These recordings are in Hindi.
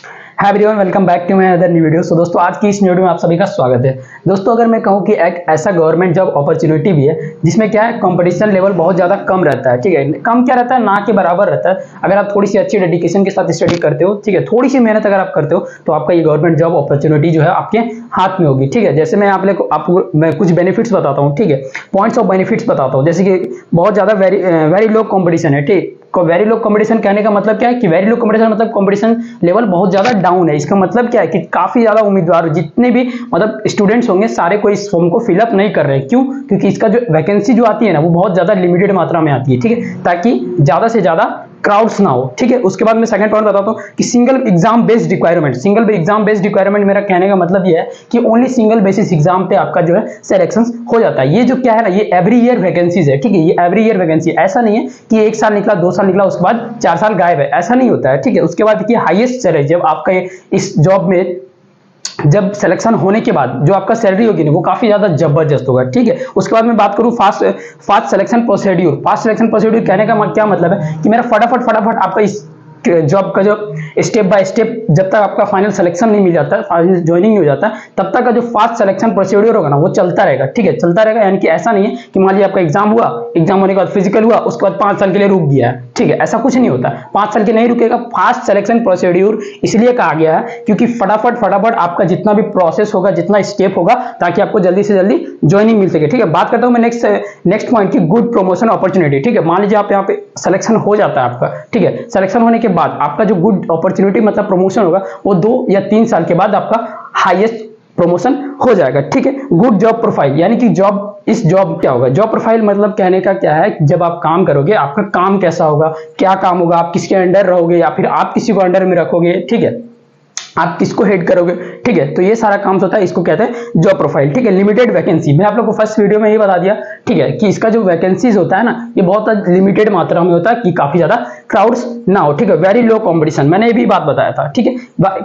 Hi everyone, welcome back to my other new video. So दोस्तों, आज की इस वीडियो में आप सभी का स्वागत है। दोस्तों, अगर मैं कहूं कि एक ऐसा गवर्नमेंट जॉब अपॉर्चुनिटी भी है जिसमें क्या है, कंपटीशन लेवल बहुत ज़्यादा कम रहता है। ठीक है, कम क्या रहता है, ना के बराबर रहता है। अगर आप थोड़ी सी अच्छी डेडिकेशन के साथ स्टडी करते हो, ठीक है, थोड़ी सी मेहनत अगर आप करते हो तो आपका ये गवर्नमेंट जॉब अपॉर्चुनिटी जो है आपके हाथ में होगी। ठीक है, जैसे मैं आपको मैं कुछ बेनिफिट्स बताता हूँ। ठीक है, पॉइंट्स ऑफ बेनिफिट्स बताता हूँ। जैसे कि बहुत ज़्यादा वेरी लो कॉम्पिटिशन है। ठीक, वेरी लो कंपटीशन कहने का मतलब क्या है कि वेरी लो कंपटीशन मतलब कंपटीशन लेवल बहुत ज्यादा डाउन है। इसका मतलब क्या है कि काफी ज्यादा उम्मीदवार जितने भी मतलब स्टूडेंट्स होंगे सारे कोई इस फॉर्म को फिलअप नहीं कर रहे हैं। क्यों? क्योंकि इसका जो वैकेंसी जो आती है ना, वो बहुत ज्यादा लिमिटेड मात्रा में आती है। ठीक है, ताकि ज्यादा से ज्यादा क्राउड्स ना हो। ठीक है, उसके बाद मैं सेकंड पॉइंट बताता हूँ कि single exam based requirement. Single exam based requirement मेरा कहने का मतलब ये है कि ओनली सिंगल बेसिस एग्जाम पे आपका जो है सिलेक्शन हो जाता है। ये जो क्या है ना, ये एवरी ईयर वैकेंसीज है। ठीक है, ये एवरी ईयर वैकेंसी, ऐसा नहीं है कि 1 साल निकला, 2 साल निकला, उसके बाद 4 साल गायब है, ऐसा नहीं होता है। ठीक है, उसके बाद देखिए हाईएस्ट सैलरी जब आपका इस जॉब में जब सिलेक्शन होने के बाद जो आपका सैलरी होगी ना, वो काफी ज्यादा जबरदस्त होगा। ठीक है, उसके बाद मैं बात करूं fast selection procedure. Fast selection procedure कहने का क्या मतलब है कि मेरा फटाफट आपका इस जॉब का जो स्टेप बाय स्टेप जब तक आपका फाइनल सिलेक्शन नहीं मिल जाता, फाइनल ज्वाइनिंग नहीं हो जाता, तब तक का जो फास्ट सिलेक्शन प्रोसीड्यूर होगा ना, वो चलता रहेगा। ठीक है, चलता रहेगा, यानी कि ऐसा नहीं है कि मान लीजिए आपका एग्जाम हुआ, एग्जाम होने के बाद फिजिकल हुआ, उसके बाद 5 साल के लिए रुक गया है। ठीक है, ऐसा कुछ नहीं होता, 5 साल के नहीं रुकेगा। फास्ट सिलेक्शन प्रोसीड्यूर इसलिए कहा गया है क्योंकि फटाफट आपका जितना भी प्रोसेस होगा, जितना स्टेप होगा, ताकि आपको जल्दी से जल्दी ज्वाइनिंग मिल सके। ठीक है, बात करता हूं मैं नेक्स्ट पॉइंट की, गुड प्रमोशन अपॉर्चुनिटी। ठीक है, मान लीजिए आप यहाँ पे सिलेक्शन हो जाता है आपका। ठीक है, सिलेक्शन होने के बाद आपका जो गुड अपॉर्चुनिटी मतलब प्रमोशन होगा, वो 2 या 3 साल के बाद आपका हाईएस्ट प्रमोशन हो जाएगा। ठीक है, गुड जॉब प्रोफाइल, यानी कि इस जॉब क्या होगा, जॉब प्रोफाइल मतलब कहने का क्या है, जब आप काम करोगे आपका काम कैसा होगा, क्या काम होगा, आप किसके अंडर रहोगे या फिर आप किसी को अंडर में रखोगे। ठीक है, आप किसको हेड करोगे। ठीक है, तो ये सारा काम होता है, इसको कहते हैं जॉब प्रोफाइल। ठीक है, लिमिटेड वैकेंसी, मैं आप लोग को फर्स्ट वीडियो में ये बता दिया। ठीक है, कि इसका जो वैकेंसीज होता है ना, ये बहुत लिमिटेड मात्रा में होता है कि काफी ज्यादा क्राउड्स ना हो। ठीक है, वेरी लो कंपटीशन, मैंने ये भी बात बताया था। ठीक है,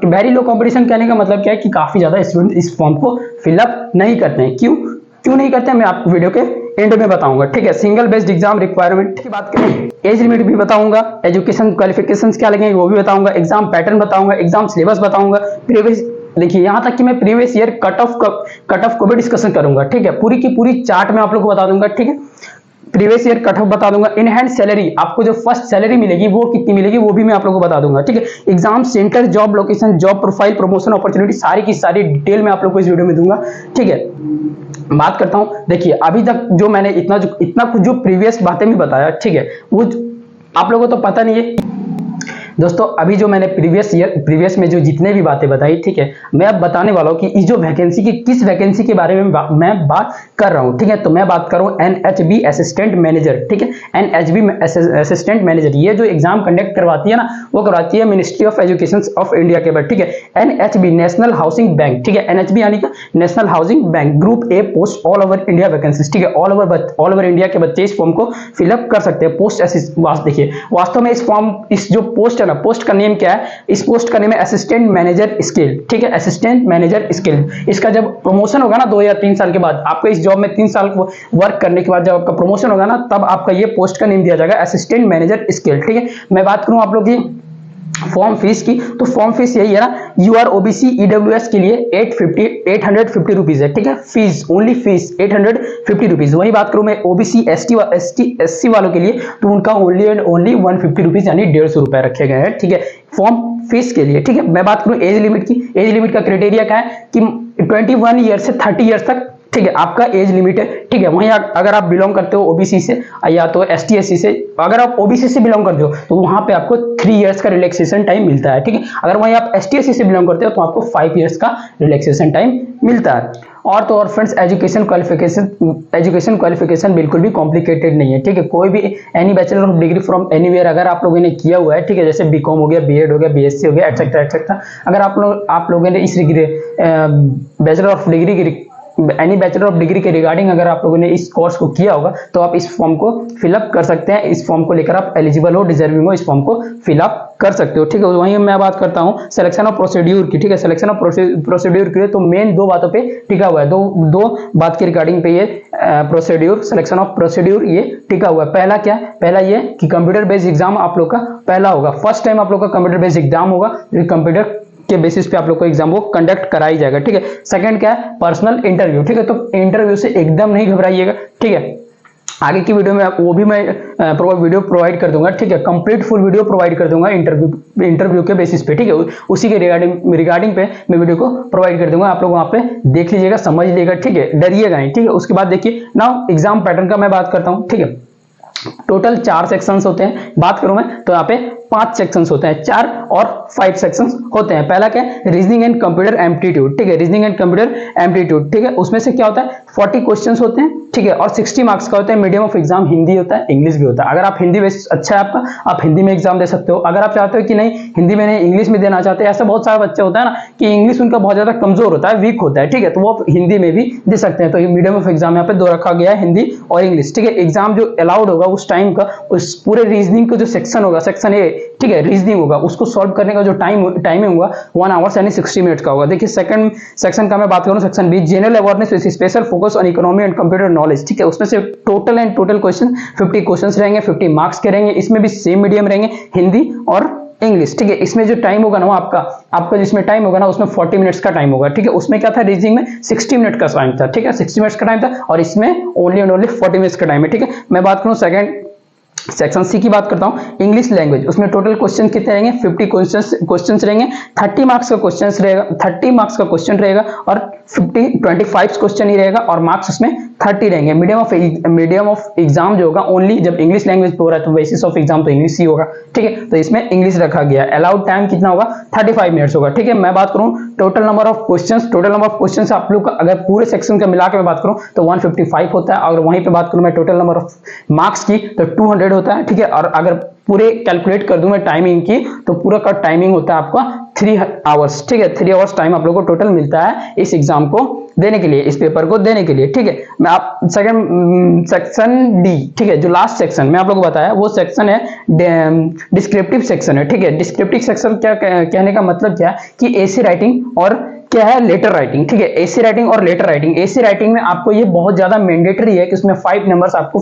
वेरी लो कंपटीशन कहने का मतलब क्या है कि काफी ज्यादा स्टूडेंट इस फॉर्म को फिलअप नहीं करते हैं। क्यों नहीं करते हैं, मैं आपको वीडियो के एंड में बताऊंगा। ठीक है, सिंगल बेस्ड एग्जाम रिक्वायरमेंट की बात करें, एज लिमिट भी बताऊंगा, एजुकेशन क्वालिफिकेशंस क्या लगेंगे वो भी बताऊंगा, एग्जाम पैटर्न बताऊंगा, एग्जाम सिलेबस बताऊंगा, प्रीवियस, देखिए यहां तक कि मैं प्रीवियस ईयर कट ऑफ को भी डिस्कशन करूंगा। ठीक है, पूरी की पूरी चार्ट में आप लोग को बता दूंगा। ठीक है, प्रीवियस ईयर कट ऑफ बता दूंगा, इन हैंड सैलरी, आपको जो फर्स्ट सैलरी मिलेगी वो कितनी मिलेगी वो भी मैं आप लोगों को बता दूंगा। ठीक है, exam centre, job location, job profile, promotion opportunity, सारी की सारी डिटेल में आप लोग को इस वीडियो में दूंगा। ठीक है, बात करता हूं, देखिए अभी तक जो मैंने इतना कुछ जो प्रीवियस बातें भी बताया, ठीक है, वो आप लोगों को तो पता नहीं है। दोस्तों, अभी जो मैंने प्रीवियस में जो जितने भी बातें बताई, ठीक है, मैं अब बताने वाला हूं कि इस जो वैकेंसी की किस वैकेंसी के बारे में मैं बात कर रहा हूं। ठीक है, तो मैं बात कर रहा हूं एनएचबी असिस्टेंट मैनेजर। ठीक है, एनएचबी असिस्टेंट मैनेजर, ये जो एग्जाम कंडक्ट करवाती है ना, वो करवाती है ministry of education of India के बाद। ठीक है, एनएचबी नेशनल हाउसिंग बैंक। ठीक है, एनएचबी यानी कि national housing bank, group A post all over India vacancies. ठीक है, ऑल ओवर इंडिया के बच्चे इस फॉर्म को फिलअप कर सकते हैं। पोस्ट देखिए, वास्तव में इस जो पोस्ट है ना, पोस्ट का नेम क्या है, इस पोस्ट का नेम है असिस्टेंट मैनेजर स्किल। ठीक है, असिस्टेंट मैनेजर स्किल। इसका जब प्रमोशन होगा ना 2 या 3 साल के बाद, आपको इस जॉब में 3 साल वर्क करने के बाद जब आपका प्रमोशन होगा ना, तब आपका ये पोस्ट का नेम दिया जाएगा असिस्टेंट मैनेजर स्किल। ठीक है, मैं बात करूं आप लोग की फॉर्म फीस की, तो फॉर्म फीस यही है ना, यूआर ओबीसी ईडब्ल्यूएस के लिए 850 रुपीज है। ठीक है, फीस, ओनली फीस 850 रुपीज। वही बात करूं मैं ओबीसी एससी वालों के लिए, तो उनका ओनली एंड ओनली 150 रुपीज यानी 150 रुपए रखे गए हैं। ठीक है, फॉर्म फीस के लिए। ठीक है, मैं बात करूं एज लिमिट की, एज लिमिट का क्राइटेरिया क्या है कि 21 ईयर से 30 ईयर्स तक, ठीक है, आपका एज लिमिट है। ठीक है, वहीं अगर आप बिलोंग करते हो ओबीसी से या तो एसटी एससी से, अगर आप ओबीसी से बिलोंग करते हो तो वहां पे आपको 3 इयर्स का रिलैक्सेशन टाइम मिलता है। ठीक है, अगर वहीं आप एसटी एससी से बिलोंग करते हो तो आपको 5 इयर्स का रिलैक्सेशन टाइम मिलता है। और तो और फ्रेंड्स, एजुकेशन क्वालिफिकेशन बिल्कुल भी कॉम्प्लिकेटेड नहीं है। ठीक है, कोई भी any bachelor of degree from anywhere अगर आप लोगों ने किया हुआ है, ठीक है, जैसे बीकॉम हो गया, बीएड हो गया, बीएससी हो गया, एटसेट्रा, अगर आप लोगों ने इस बैचलर ऑफ डिग्री के रिगार्डिंग अगर आप लोगों ने इस कोर्स को किया होगा, तो आप इस फॉर्म को फिलअप कर सकते हैं। इस फॉर्म को लेकर आप एलिजिबल हो, डिजर्विंग हो, इस फॉर्म को फिलअप कर सकते हो। ठीक है, वहीं मैं बात करता हूं सिलेक्शन ऑफ प्रोसीड्यूर की। ठीक है, सिलेक्शन ऑफ प्रोसीड्यूर के लिए तो मेन 2 बातों पे टिका हुआ है, दो बात के रिगार्डिंग पे ये प्रोसीड्यूर, सिलेक्शन ऑफ प्रोसीड्यूर ये टिका हुआ है। पहला क्या है, पहला ये कि कंप्यूटर बेस्ड एग्जाम आप लोग का पहला होगा, फर्स्ट टाइम आप लोग का कंप्यूटर बेस्ड एग्जाम होगा, कंप्यूटर के बेसिस पे आप लोग को एग्जाम को कंडक्ट कराई जाएगा, ठीक है। सेकंड क्या है, पर्सनल इंटरव्यू, ठीक है। तो इंटरव्यू से एकदम नहीं घबराइएगा, ठीक है। आगे की वीडियो में वो भी मैं वीडियो प्रोवाइड कर दूंगा, ठीक है। कंप्लीट फुल वीडियो प्रोवाइड कर दूंगा इंटरव्यू के बेसिस पे, ठीक है। उसी के रिगार्डिंग पे मैं वीडियो को प्रोवाइड कर दूंगा, आप लोग वहां पे देख लीजिएगा, समझ लीजिएगा, ठीक है। डरिएगा नहीं, ठीक है। उसके बाद देखिए नाउ एग्जाम पैटर्न का मैं बात करता हूं, ठीक है। टोटल 4 सेक्शंस होते हैं, बात करूं मैं तो यहाँ पे 5 सेक्शंस होते हैं, 4 और 5 सेक्शंस होते हैं। पहला क्या है, रीजनिंग एंड कंप्यूटर एप्टीट्यूड, ठीक है। रीजनिंग एंड कंप्यूटर एप्टीट्यूड, ठीक है। उसमें से क्या होता है, 40 क्वेश्चंस होते हैं, ठीक है। और 60 मार्क्स का होता है। मीडियम ऑफ एग्जाम हिंदी होता है, इंग्लिश भी होता है। अगर आप हिंदी बेस अच्छा है आपका, आप हिंदी में एग्जाम दे सकते हो। अगर आप चाहते हो कि नहीं हिंदी में नहीं इंग्लिश में देना चाहते हैं, ऐसा बहुत सारा बच्चा होता है ना कि इंग्लिश उनका बहुत ज्यादा कमजोर होता है, वीक होता है, ठीक है। तो वो हिंदी में भी दे सकते हैं। तो मीडियम ऑफ एग्जाम यहाँ पे 2 रखा गया है, हिंदी और इंग्लिश, ठीक है। एग्जाम जो अलाउड होगा उस टाइम का, उस पूरे रीजनिंग का जो सेक्शन होगा, सेक्शन ए, ठीक है, रीजनिंग होगा, उसको सॉल्व करने का जो टाइमिंग होगा 1 आवर्स यानी 60 मिनट का होगा। देखिए सेकंड सेक्शन का मैं बात करूं, section B general awareness with special focus on economy and computer knowledge, ठीक है। उसमें से टोटल क्वेश्चन 50 क्वेश्चंस रहेंगे, 50 मार्क्स के रहेंगे। इसमें भी सेम मीडियम रहेंगे, हिंदी और इंग्लिश, ठीक है। इसमें जो टाइम होगा ना वो आपका जिसमें टाइम होगा ना उसमें 40 मिनट्स का टाइम होगा, ठीक है। उसमें क्या था, रीजनिंग में 60 मिनट का टाइम था, ठीक है, 60 मिनट्स का टाइम था। और इसमें ओनली एंड ओनली 40 मिनट्स का टाइम है, ठीक है। मैं बात करूं सेकंड सेक्शन सी की बात करता हूं, इंग्लिश लैंग्वेज। उसमें टोटल क्वेश्चन कितने रहेंगे, 50 क्वेश्चंस रहेंगे। 30 मार्क्स का क्वेश्चन रहेगा, 30 मार्क्स का क्वेश्चन रहेगा और 25 क्वेश्चन ही रहेगा और मार्क्स उसमें 30 रहेंगे। मीडियम ऑफ एग्जाम जो होगा ओनली जब इंग्लिश लैंग्वेज पे हो रहा है तो बेसिस ऑफ एग्जाम तो इंग्लिश ही होगा, ठीक है। तो इसमें इंग्लिश रखा गया है। अलाउड टाइम कितना होगा, 35 मिनट्स होगा, ठीक है। मैं बात करूं टोटल नंबर ऑफ क्वेश्चंस आप लोग का अगर पूरे सेक्शन का मिला के मैं बात करूं तो 155 होता है। और वहीं पे बात करूं मैं टोटल नंबर ऑफ मार्क्स की तो 200 होता है, ठीक है। और अगर पूरे कैलकुलेट कर दूं मैं टाइमिंग की तो पूरा का टाइमिंग होता है आपका 3 आवर्स, ठीक है। 3 आवर्स टाइम आप लोगों को टोटल मिलता है इस एग्जाम को देने के लिए, इस पेपर को देने के लिए, ठीक है। मैं आप सेक्शन डी, ठीक है, जो लास्ट सेक्शन मैं आप लोगों को बताया वो सेक्शन है डिस्क्रिप्टिव सेक्शन है, ठीक है। डिस्क्रिप्टिव सेक्शन क्या कहने का मतलब क्या है कि एसे राइटिंग और क्या है, लेटर राइटिंग, ठीक है। एसे राइटिंग और लेटर राइटिंग। एसे राइटिंग में आपको ये बहुत ज्यादा मैंडेटरी है कि उसमें 5 नंबर्स आपको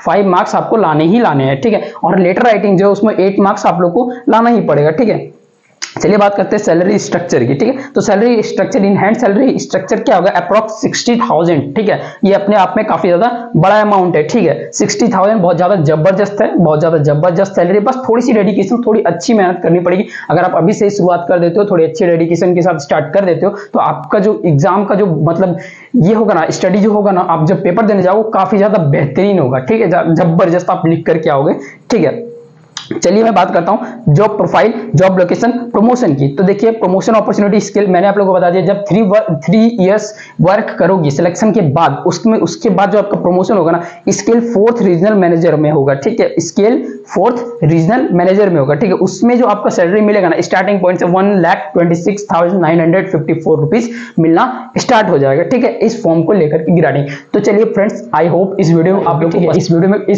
5 मार्क्स आपको लाने ही लाने हैं, ठीक है। और लेटर राइटिंग जो उसमें 8 मार्क्स आप लोग को लाना ही पड़ेगा, ठीक है। चलिए बात करते हैं सैलरी स्ट्रक्चर की, ठीक है। तो salary structure, in hand salary structure क्या होगा, अप्रॉक्स 60,000, ठीक है। ये अपने आप में काफी ज्यादा बड़ा अमाउंट है, ठीक है। 60,000 बहुत ज्यादा जबरदस्त है, बहुत ज्यादा जबरदस्त सैलरी। बस थोड़ी सी डेडिकेशन, थोड़ी अच्छी मेहनत करनी पड़ेगी। अगर आप अभी से शुरुआत कर देते हो, थोड़ी अच्छी डेडिकेशन के साथ स्टार्ट कर देते हो तो आपका जो एग्जाम का जो मतलब ये होगा ना, स्टडी जो होगा ना, आप जब पेपर देने जाओ काफी ज्यादा बेहतरीन होगा, ठीक है। जबरदस्त आप लिख करके आओगे, ठीक है। चलिए मैं बात करता हूं job profile, job location, promotion की। तो देखिए प्रमोशन अपॉर्चुनिटी स्किल मैंने आप लोगों को बता दिया, जब 3 इयर्स वर्क करोगी सिलेक्शन के बाद उसके बाद जो आपका प्रमोशन होगा ना, स्केल 4th रीजनल मैनेजर में होगा, ठीक है। स्केल 4th रीजनल मैनेजर में होगा, ठीक है। उसमें जो आपका सैलरी मिलेगा ना, स्टार्टिंग पॉइंट से 1,26,954 रुपीज मिलना स्टार्ट हो जाएगा, ठीक है, इस फॉर्म को लेकर के रिगार्डिंग। तो चलिए फ्रेंड्स, आई होप इस वीडियो में आप लोग इस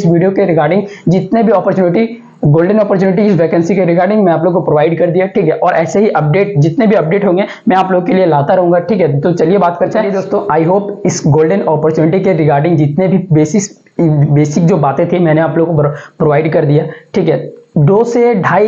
वीडियो के रिगार्डिंग जितने भी अपॉर्चुनिटी, गोल्डन अपॉर्चुनिटी इस वैकेंसी के रिगार्डिंग मैं आप लोगों को प्रोवाइड कर दिया, ठीक है। और ऐसे ही अपडेट, जितने भी अपडेट होंगे मैं आप लोगों के लिए लाता रहूंगा, ठीक है। तो चलिए बात करते हैं दोस्तों, आई होप इस गोल्डन अपॉर्चुनिटी के रिगार्डिंग जितने भी बेसिक जो बातें थी मैंने आप लोगों को प्रोवाइड कर दिया, ठीक है। 2 से ढाई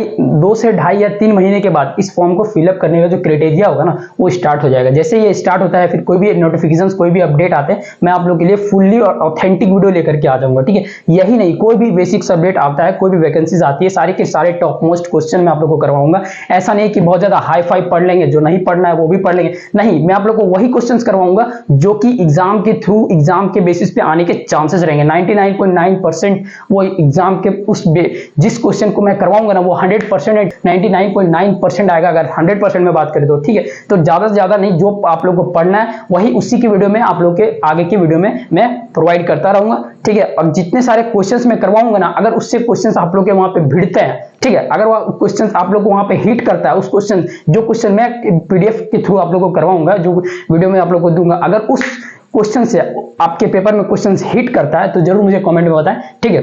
या 3 महीने के बाद इस फॉर्म को फिलअप करने का जो क्राइटेरिया होगा ना वो स्टार्ट हो जाएगा। जैसे ये स्टार्ट होता है फिर कोई भी नोटिफिकेशंस, कोई भी अपडेट आते हैं मैं आप लोगों के लिए फुल्ली और ऑथेंटिक वीडियो लेकर के आ जाऊंगा, ठीक है। यही नहीं, कोई भी बेसिक्स अपडेट आता है, कोई भी वैकेंसीज आती है, सारे के सारे टॉप मोस्ट क्वेश्चन मैं आप लोगों को करवाऊंगा। ऐसा नहीं कि बहुत ज्यादा हाई फाई पढ़ लेंगे, जो नहीं पढ़ना है वो भी पढ़ लेंगे, नहीं, मैं आप लोग को वही क्वेश्चन करवाऊंगा जो कि एग्जाम के थ्रू, एग्जाम के बेसिस पे आने के चांसेस रहेंगे। 99.9% वो एग्जाम के जिस क्वेश्चन को मैं करवाऊंगा ना वो 100%, 99.9% आएगा अगर 100% में बात करें तो, ठीक है। तो ज्यादा से ज्यादा नहीं, जो आप लोगों को पढ़ना है वही उसी की वीडियो में आप लोग के आगे की वीडियो में मैं प्रोवाइड करता रहूंगा, ठीक है। और जितने सारे क्वेश्चंस मैं करवाऊंगा ना, अगर उससे क्वेश्चंस आप लोग के वहां पे भिड़ते हैं, ठीक है, अगर वो क्वेश्चंस आप लोग को वहां पे हिट करता है, उस जो क्वेश्चन मैं पीडीएफ के थ्रू आप लोग को करवाऊंगा, जो वीडियो में आप लोग को दूंगा, अगर उस क्वेश्चन से आपके पेपर में क्वेश्चन हिट करता है तो जरूर मुझे कमेंट में बताएं, ठीक है।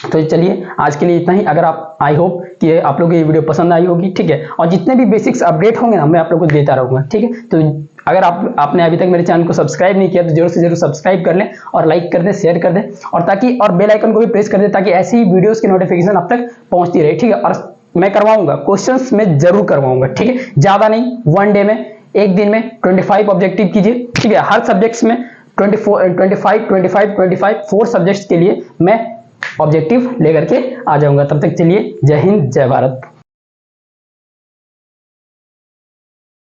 तो चलिए आज के लिए इतना ही। अगर आप, आई होप कि आप लोगों को ये वीडियो पसंद आई होगी, ठीक है। और जितने भी बेसिक्स अपडेट होंगे ना मैं आप लोगों को देता रहूंगा, ठीक है। तो अगर आपने अभी तक मेरे चैनल को सब्सक्राइब नहीं किया तो जरूर से जरूर सब्सक्राइब कर लें और लाइक कर दें, शेयर कर दें और बेल आइकन को भी प्रेस कर दें ताकि ऐसी वीडियोस की नोटिफिकेशन आप तक पहुंचती रहे, ठीक है। और मैं करवाऊंगा, क्वेश्चंस मैं जरूर करवाऊंगा, ठीक है, ज्यादा नहीं, वन डे में, एक दिन में 25 ऑब्जेक्टिव कीजिए, ठीक है, हर सब्जेक्ट्स में 25 4 सब्जेक्ट्स के लिए मैं ऑब्जेक्टिव लेकर के आ जाऊंगा। तब तक चलिए, जय हिंद जय भारत।